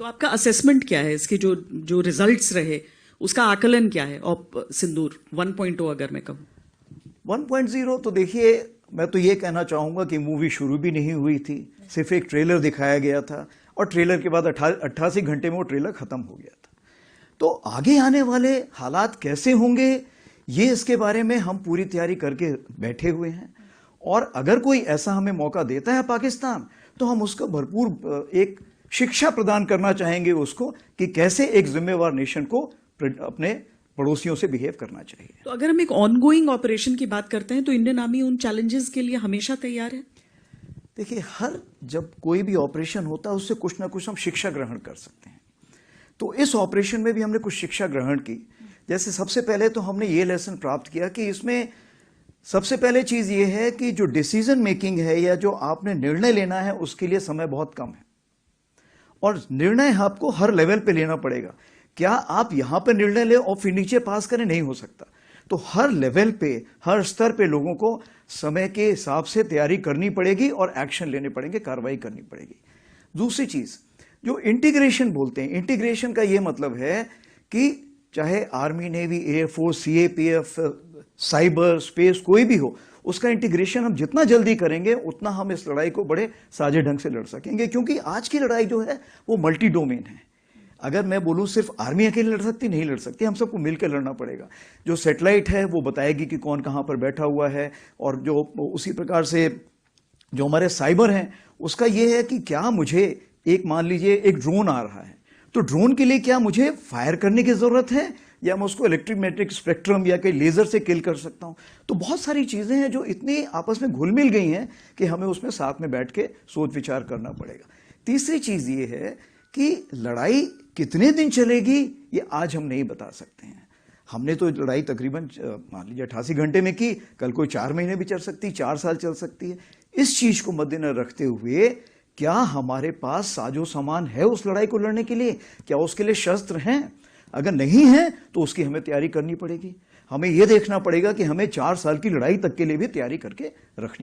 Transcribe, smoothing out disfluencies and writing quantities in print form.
तो आपका असेसमेंट क्या है इसके, जो जो रिजल्ट्स रहे उसका आकलन क्या है? और सिंदूर 1.0 अगर मैं कहूँ 1.0 तो देखिए, मैं तो ये कहना चाहूंगा कि मूवी शुरू भी नहीं हुई थी, सिर्फ एक ट्रेलर दिखाया गया था और ट्रेलर के बाद 88 घंटे में वो ट्रेलर खत्म हो गया था। तो आगे आने वाले हालात कैसे होंगे ये इसके बारे में हम पूरी तैयारी करके बैठे हुए हैं, और अगर कोई ऐसा हमें मौका देता है पाकिस्तान तो हम उसको भरपूर एक शिक्षा प्रदान करना चाहेंगे उसको कि कैसे एक जिम्मेवार नेशन को अपने पड़ोसियों से बिहेव करना चाहिए। तो अगर हम एक ऑनगोइंग ऑपरेशन की बात करते हैं तो इंडियन आर्मी उन चैलेंजेस के लिए हमेशा तैयार है। देखिए, जब कोई भी ऑपरेशन होता है उससे कुछ ना कुछ हम शिक्षा ग्रहण कर सकते हैं। तो इस ऑपरेशन में भी हमने कुछ शिक्षा ग्रहण की। जैसे सबसे पहले तो हमने ये लेसन प्राप्त किया कि इसमें सबसे पहले चीज ये है कि जो डिसीजन मेकिंग है या जो आपने निर्णय लेना है उसके लिए समय बहुत कम है, और निर्णय आपको हर लेवल पे लेना पड़ेगा। क्या आप यहां पे निर्णय ले और फिर नीचे पास करें? नहीं हो सकता। तो हर लेवल पे, हर स्तर पे लोगों को समय के हिसाब से तैयारी करनी पड़ेगी और एक्शन लेने पड़ेंगे, कार्रवाई करनी पड़ेगी। दूसरी चीज जो इंटीग्रेशन बोलते हैं, इंटीग्रेशन का ये मतलब है कि चाहे army, navy, air force, CAPF, cyber, space, कोई भी हो, उसका इंटीग्रेशन हम जितना जल्दी करेंगे उतना हम इस लड़ाई को बड़े साझे ढंग से लड़ सकेंगे। क्योंकि आज की लड़ाई जो है वो मल्टी डोमेन है। अगर मैं बोलूं सिर्फ आर्मी अकेले लड़ सकती, नहीं लड़ सकती, हम सबको मिलकर लड़ना पड़ेगा। जो सैटेलाइट है वो बताएगी कि कौन कहां पर बैठा हुआ है, और जो उसी प्रकार से जो हमारे साइबर हैं उसका ये है कि क्या मुझे एक, मान लीजिए एक ड्रोन आ रहा है, तो ड्रोन के लिए क्या मुझे फायर करने की जरूरत है या मैं उसको इलेक्ट्रोमैग्नेटिक स्पेक्ट्रम या कहीं लेजर से किल कर सकता हूं? तो बहुत सारी चीजें हैं जो इतनी आपस में घुल मिल गई हैं कि हमें उसमें साथ में बैठ के सोच विचार करना पड़ेगा। तीसरी चीज ये है कि लड़ाई कितने दिन चलेगी ये आज हम नहीं बता सकते हैं। हमने तो लड़ाई तकरीबन मान लीजिए 88 घंटे में की, कल कोई 4 महीने भी चल सकती है, 4 साल चल सकती है। इस चीज को मद्देनजर रखते हुए क्या हमारे पास साजो सामान है उस लड़ाई को लड़ने के लिए? क्या उसके लिए शस्त्र हैं? अगर नहीं है तो उसकी हमें तैयारी करनी पड़ेगी। हमें यह देखना पड़ेगा कि हमें 4 साल की लड़ाई तक के लिए भी तैयारी करके रखनी